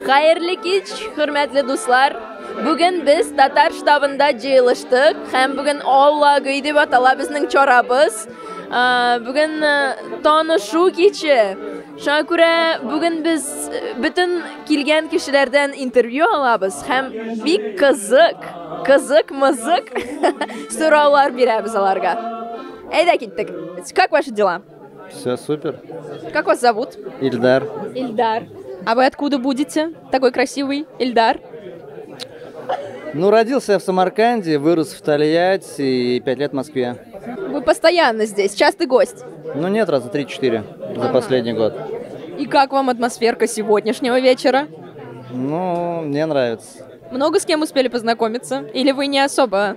Xayrli kech, hurmatli do'stlar. Bugun biz Tatar shtabında jilishdik. Ham bugun Alloh uyi deb ataladi bizning choramiz. Bugun tanishuv kechi. Shunga ko'ra bugun biz butun kelgan kishilardan intervyu olamiz. Ham bek qiziq so'rovlar beramiz ularga. Ayda ketdik. Как ваши дела? Все супер. Как вас зовут? Ильдар. Ильдар. А вы откуда будете? Такой красивый Ильдар. Ну, родился я в Самарканде, вырос в Тольятти и 5 лет в Москве. Вы постоянно здесь, частый гость. Ну, нет, раза 3-4 за последний год. И как вам атмосферка сегодняшнего вечера? Ну, мне нравится. Много с кем успели познакомиться? Или вы не особо?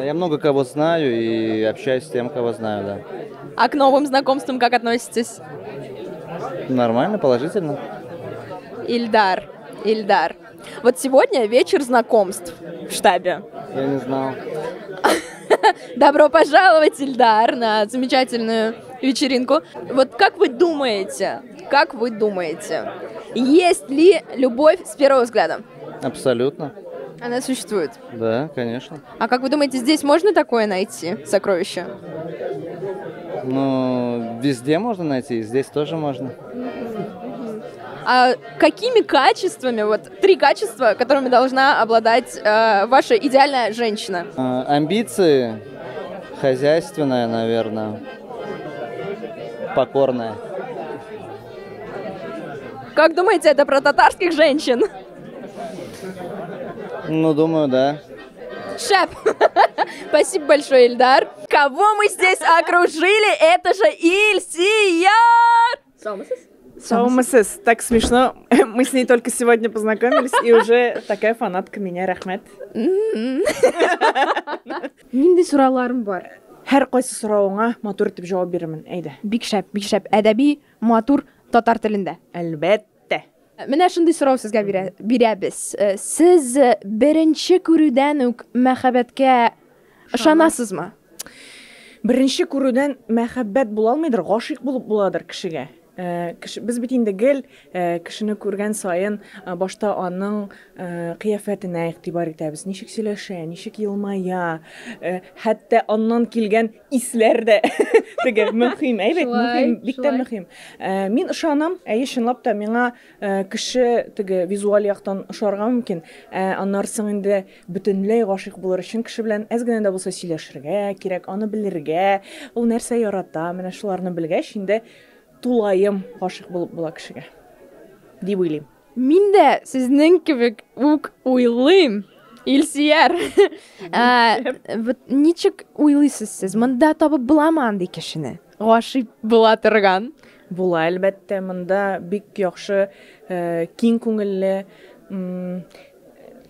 Я много кого знаю и общаюсь с тем, кого знаю, да. А к новым знакомствам как относитесь? Нормально, положительно. Ильдар. Вот сегодня вечер знакомств в штабе. Я не знал. Добро пожаловать, Ильдар, на замечательную вечеринку. Вот как вы думаете, есть ли любовь с первого взгляда? Абсолютно. Она существует? Да, конечно. А как вы думаете, здесь можно такое найти, сокровище? Ну, везде можно найти, здесь тоже можно. А какими качествами, вот 3 качества, которыми должна обладать ваша идеальная женщина? Амбиции, хозяйственная, наверное, покорная. Как думаете, это про татарских женщин? Ну, думаю, да. Шеф! Спасибо большое, Ильдар. Кого мы здесь окружили? Это же Ильсияр! Саумасис. Так смешно. Мы с ней только сегодня познакомились, и уже такая фанатка меня, рахмет. Нинди сураларым бар? Һәр кайсы сорауыңа матур итеп җавап бирермен. Әйдә. Бик шәп. Әдәби, матур татар телендә. Әлбәттә. Менә шундый сорау сезгә бирәбез. Сез беренче күрүдән үк мәхәббәткә ышанасызмы? Беренче күрүдән мәхәббәт була алмыйдыр, гашыйк булып буладыр кешегә. Без бит инде гел кешене күргән саен башта аның кыяфәтенә игътибар итәбез. Ничек сөйләшә, ничек елмая, хәтта аннан килгән исләр дә теге мөһим, бик тә мөһим. Мин ышанам, чынлап та миңа кеше теге визуаль яктан ышарга мөмкин. Аннан соң инде бөтенләй гашыйк булыр өчен кеше белән әз генә дә булса сөйләшергә кирәк, аны белергә, ул нәрсә ярата, менә шуларны белгәч инде тулайым гашык булып була кешегә. Дип уйлыйм. Мин дә сезнең кебек үк уйлыйм. Илсияр. Вот ничек уйлыйсыз сез? Монда табып буламы андый кешене? Гашык була торган. Була, әлбәттә, монда бик яхшы, киң күңелле,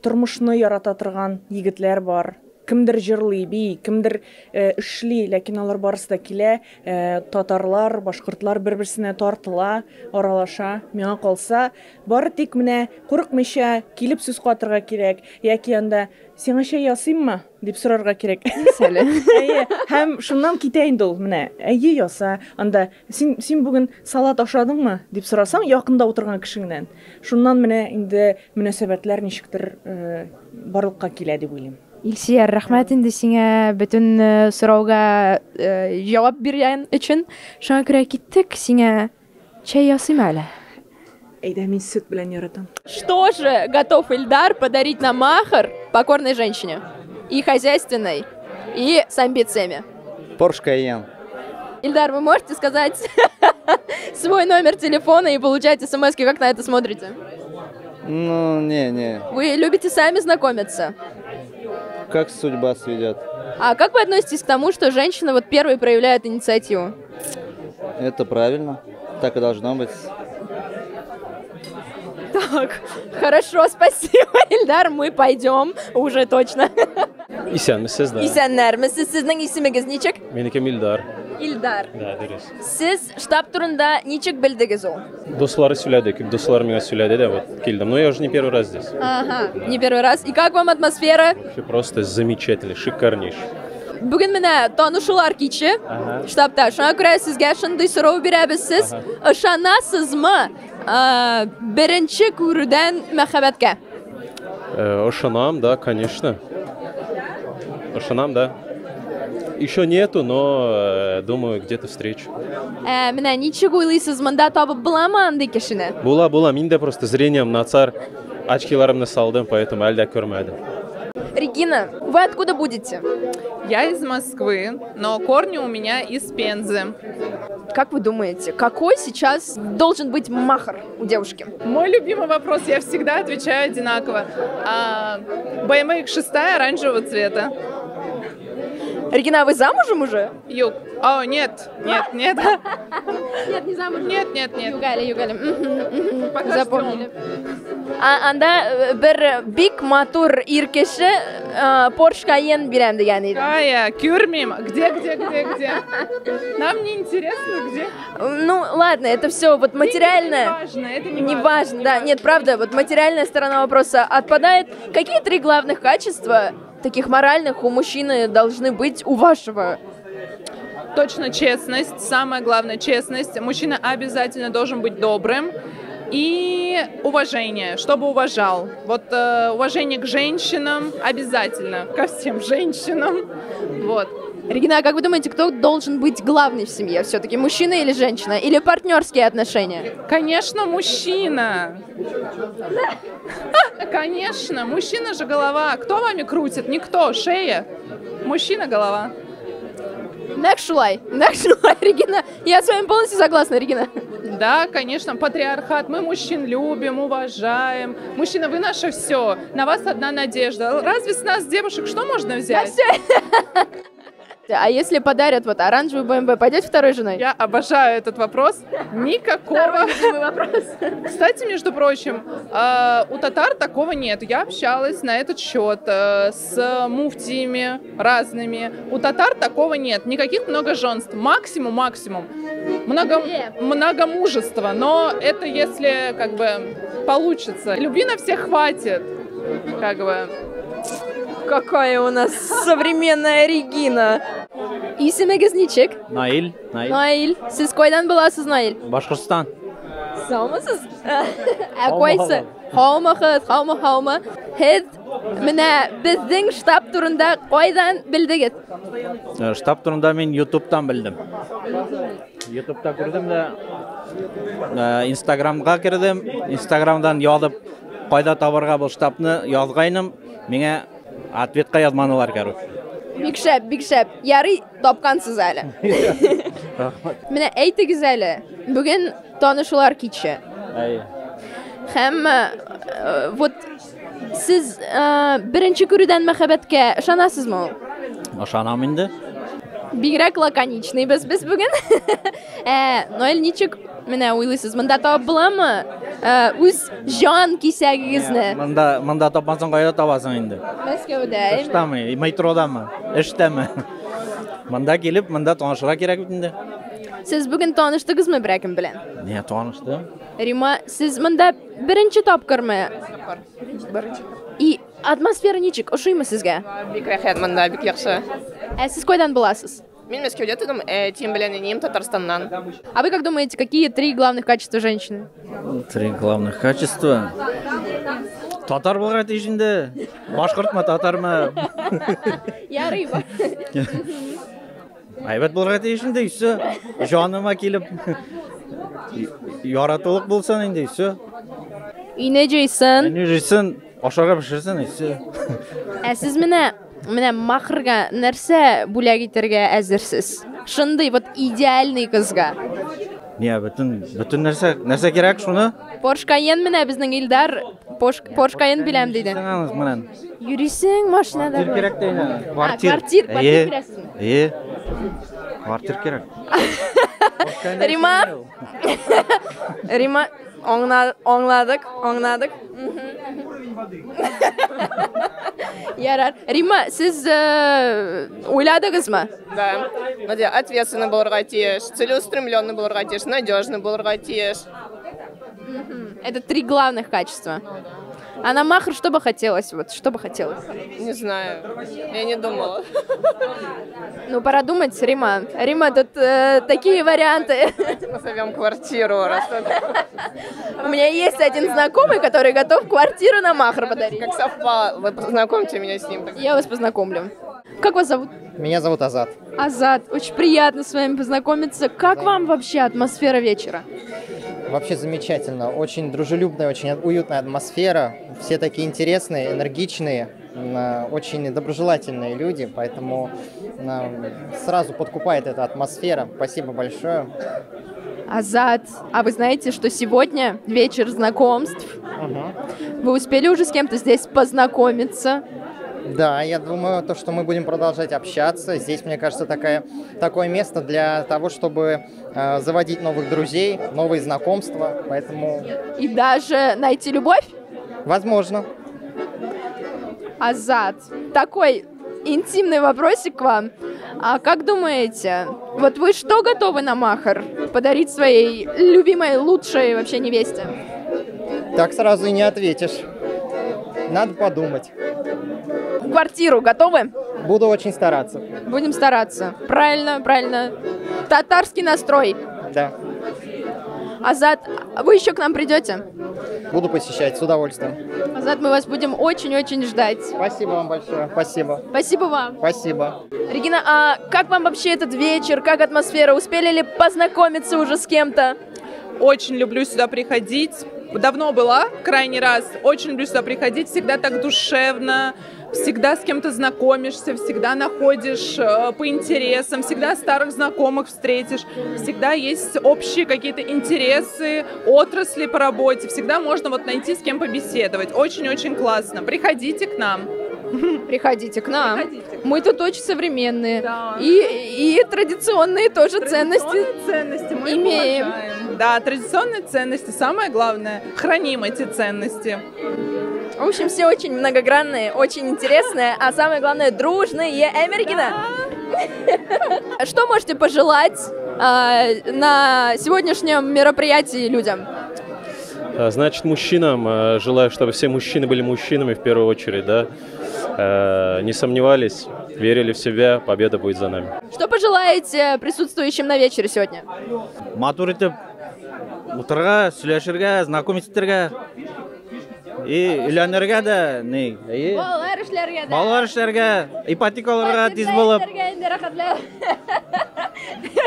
тормышны ярата торган егетләр бар. Кемдер җырлый, кемдер эшли, ләкин алар барысы да килә, татарлар, башкортлар бер-берсенә тартыла, аралаша. Миңа калса, бары тик менә курыкмыйча килеп сүз катырга кирәк, яки анда сиңа чәй ясыйммы дип сорарга кирәк. Әйе, һәм шуннан китә инде ул менә. Әйе, яса. Анда син бүген салат ашадыңмы дип сорасаң, якында утырган кешеңнән. Шуннан менә инде мөнәсәбәтләр ничектер барлыкка килә дип уйлыйм. Илсияр, рәхмәт инде сиңа бөтен сорауга җавап биргән өчен. Шуңа күрә киттек, сиңа чәй ясыймы әле? Әйдә, мин сөт белән яратам. Что же готов Ильдар подарить на махр покорной женщине? И хозяйственной, и с амбициями. Porsche Cayenne. Ильдар, вы можете сказать свой номер телефона и получать смс-ки? Как на это смотрите? Ну, не. Вы любите сами знакомиться? Как судьба сведет. А как вы относитесь к тому, что женщина вот первой проявляет инициативу? Это правильно. Так и должно быть. Так, хорошо, спасибо, Ильдар, мы пойдем уже точно. Исәнмесез, да. Исәннәрмесез, сезнең исемегез ничек? Меникем Ильдар. Ильдар. Да, дөрес. Сез штаб турында ничек белдегез ул? Дуслары сөйләде, күп дуслар миңа сөйләде дә, вот килдем. Но я уже не первый раз здесь. Ага, не первый раз. И как вам атмосфера? Вообще просто замечательно, шикарнейший. Бүген менә танышулар киче штабта. Шуңа күрә сезгә шундый сорау бирәбез. Сез ышанасызмы birinchi ko'ruvdan muhabbatga. Ошанам, да, конечно. Ошанам, да. Еще нету, но думаю, где-то встречу. Менә ничек уйлыйсыз, монда табып буламы андый кешене? Була, мин дә просто зрением нацар очкиларымны салдым, поэтому әлдә күрмәдем. Регина, вы откуда будете? Я из Москвы, но корни у меня из Пензы. Как вы думаете, какой сейчас должен быть махр у девушки? Мой любимый вопрос, я всегда отвечаю одинаково. BMW X6 оранжевого цвета. Регина, а вы замужем уже? Юг. О, нет. Нет, не замужем. Нет. Югали. Пока Запомнили. Анда bir big motor irkеше Porsche Cayenne берем деген edi. Кая, кюрмим. Где? Нам не интересно, где. Ну, ладно, это все вот материальное. Это Не важно, да. Нет, правда, вот материальная сторона вопроса отпадает. Какие 3 главных качества, таких моральных, у мужчины должны быть у вашего? Точно честность, самое главное честность. Мужчина обязательно должен быть добрым. И уважение, чтобы уважал. Вот уважение к женщинам обязательно, ко всем женщинам. Вот. Регина, а как вы думаете, кто должен быть главный в семье? Все-таки мужчина или женщина? Или партнерские отношения? Конечно, мужчина. Конечно, мужчина же голова. Кто вами крутит? Никто. Шея. Мужчина голова. Накшулай, Регина. Я с вами полностью согласна, Регина. Да, конечно, патриархат. Мы мужчин любим, уважаем. Мужчина, вы наше все. На вас одна надежда. Разве с нас, девушек, что можно взять? А если подарят вот оранжевый БМВ, пойдете второй женой? Я обожаю этот вопрос. Никакого. Вопрос. Кстати, между прочим, у татар такого нет. Я общалась на этот счет с муфтиями разными. У татар такого нет. Никаких многоженств. Максимум. Многомужество. Но это если как бы получится. Любви на всех хватит. Как бы. Какая у нас современная Регина. Исемегез ничек? Наил. Наил. Siz koydan bulasız Nail? Башкортстан. Sağmısız? Koysa. Havma. Hed менә безнең штаб турында кайдан белдегез? Штаб турында мин YouTube'дан белдем. YouTube'да күрдем дә Instagram'га кирдем. Instagram'дан язып, кайда табарга бу штабны язгайным. Миңа ответка язманылар, короче. Бик шәп. Ярый тапкансыз әле. Менә әйтегез әле. Бүген танышулар кичә. Һәм вот siz birinchi күрүдән мәхәббәткә ышанасызмы? Ышанам инде. Бигрәк лаконичный без бүген. Ноэль ничек менә уйлыйсыз, монда табып буламы? Үз җан кисәгегезне. Монда тапмасаң кайда табасың инде? Мәскәүдә. Эштәме, метродамы? Эштәме? Монда килеп, монда танышырга кирәк бит инде. Сез бүген таныштыгызмы берәкем белән? Не, таныштым. Рима, сез монда беренче тапкырмы? И атмосфера ничек? Ошыймы сезгә? Бик рәхәт монда, бик яхшы. Сез кайдан буласыз? Мин Мәскәүдә тудым, тем белән инем Татарстаннан. А вы как думаете, какие 3 главных качества женщины? 3 главных качества. Татар булырга тиеш инде. Башкортмы, татармы? Ярый. Әйбәт булырга тиеш инде, үсө. Җаныма килеп яратылык булсын инде, үсө. Ине җыйсын. Ине җыйсын, ашарга пешерсен, үсө. Сез менә махрга нәрсә бүләк итәргә әзерсез? Шундый вот идеальный кызга. Не, бөтен нәрсә кирәк шуны? Porsche Cayenne менә безнең Илдар Porsche Cayenne беләм диде. Сеңез менән. Йөрисең машинада. Квартир кирәк тә инде. Квартир бирәсең. Квартир кирәк. Рима, аңладык. Ярар. Рима, сез уйладыгызмы? Да. Надя ответственный булырга тиеш, целеустремленный булырга тиеш, надежный булырга тиеш. Это 3 главных качества. А на махр что бы хотелось? Вот, что бы хотелось? Не знаю, я не думала. Ну, пора думать, Рима. Рима, тут такие варианты. Назовем квартиру, раз это У меня есть один знакомый, который готов квартиру на махр подарить. как совпало. Вы познакомьте меня с ним. Я вас познакомлю. Как вас зовут? Меня зовут Азат. Азат. Очень приятно с вами познакомиться. Как вам вообще атмосфера вечера? Вообще замечательно. Очень дружелюбная, очень уютная атмосфера. Все такие интересные, энергичные, очень доброжелательные люди, поэтому сразу подкупает эта атмосфера. Спасибо большое. Азат, а вы знаете, что сегодня вечер знакомств? Вы успели уже с кем-то здесь познакомиться? Да, я думаю, что мы будем продолжать общаться. Здесь, мне кажется, такое место для того, чтобы заводить новых друзей, новые знакомства. Поэтому, И даже найти любовь? возможно. Азат, такой интимный вопросик к вам. А как думаете, вот вы что готовы на махр подарить своей любимой, лучшей вообще невесте? Так сразу и не ответишь. Надо подумать. Квартиру готовы? Буду очень стараться. Будем стараться. Правильно, правильно. Татарский настрой. Да. Азат, вы еще к нам придете? Буду посещать с удовольствием. Азат, мы вас будем очень-очень ждать. Спасибо вам большое. Спасибо. Спасибо вам. Спасибо. Регина, а как вам вообще этот вечер? Как атмосфера? Успели ли познакомиться уже с кем-то? Очень люблю сюда приходить. Давно была, крайний раз. Очень люблю сюда приходить. Всегда так душевно. Всегда с кем-то знакомишься, всегда находишь по интересам, всегда старых знакомых встретишь, всегда есть общие какие-то интересы, отрасли по работе, всегда можно вот найти с кем побеседовать. Очень-очень классно. Приходите к нам. Приходите к нам. Приходите. Мы тут очень современные. Да. И традиционные тоже ценности Ценности мы имеем. уважаем. Да, традиционные ценности. Самое главное, храним эти ценности. В общем, все очень многогранные, очень интересные, а самое главное, дружные. Регина, что можете пожелать на сегодняшнем мероприятии людям? Значит, мужчинам желаю, чтобы все мужчины были мужчинами в первую очередь, да. Не сомневались, верили в себя, победа будет за нами. Что пожелаете присутствующим на вечере сегодня? матур етіп отырға сөйлесерге знакомиться и үйләнергә дә не балалар эшләргә ипотекаларга тиз булып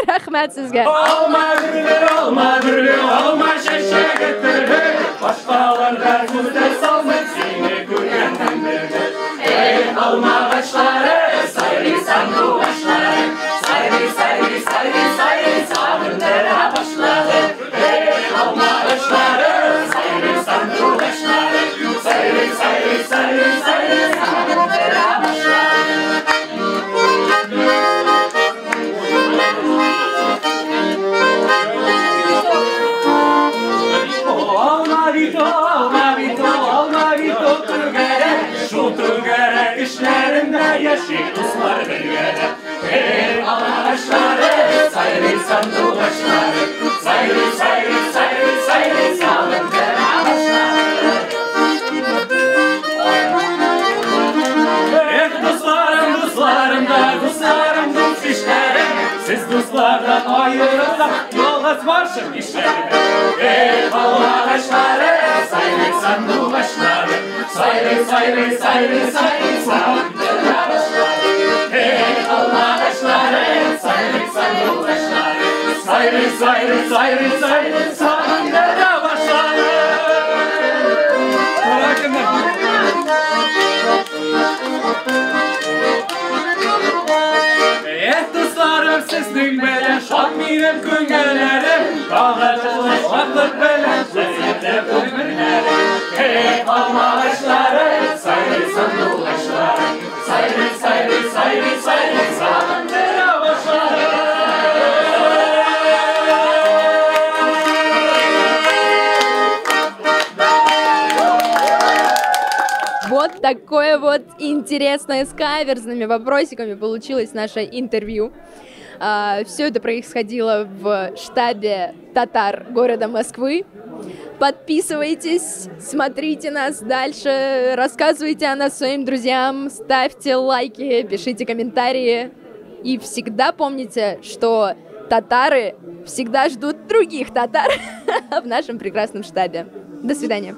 Рахмәт сезгә. Алма гүрле, алма чәчәге түрге, башкаларга күздә салмый сине күргәннән берге. Эй, алма агачлары, сайрый санду агачлары, сайрый, сайрый, сайрый, сайрый, сагындыра башлады. Эй, алма агачлары, сайрый санду агачлары, сайрый, сайрый, сайрый, сайрый, сагындыра башлады. Almavito, tügere, şu tügere işlerinde yaşayıp uslar bilgere. Ey ağaçları, sayri sandu başları, sayri, sayri, sayri, sayri, salındır ağaçları. Dostlarım da dostlarım dost işlerim, siz dostlardan ayrılsak yol açmarsın işlerime. Ey ağaçları, sayri sandu başları, sayri, sayri, sayri, sayri, salındır ağaçları. Ey ağaçları, sayri sandu başları, sayri, sayri, sayri, sayri, salındır ağaçları. Dostlarım sizin belen şan benim küngelerim, ağaçlar şanlık belen sesinde ömürlerim. Hey ağaçları, sayri sandu ağaçları, sayri, sayri, sayri, sayri, salındır ağaçları. Вот такое вот интересное с каверзными вопросиками получилось наше интервью. Все это происходило в штабе татар города Москвы. Подписывайтесь, смотрите нас дальше, рассказывайте о нас своим друзьям, ставьте лайки, пишите комментарии. И всегда помните, что татары всегда ждут других татар в нашем прекрасном штабе. До свидания.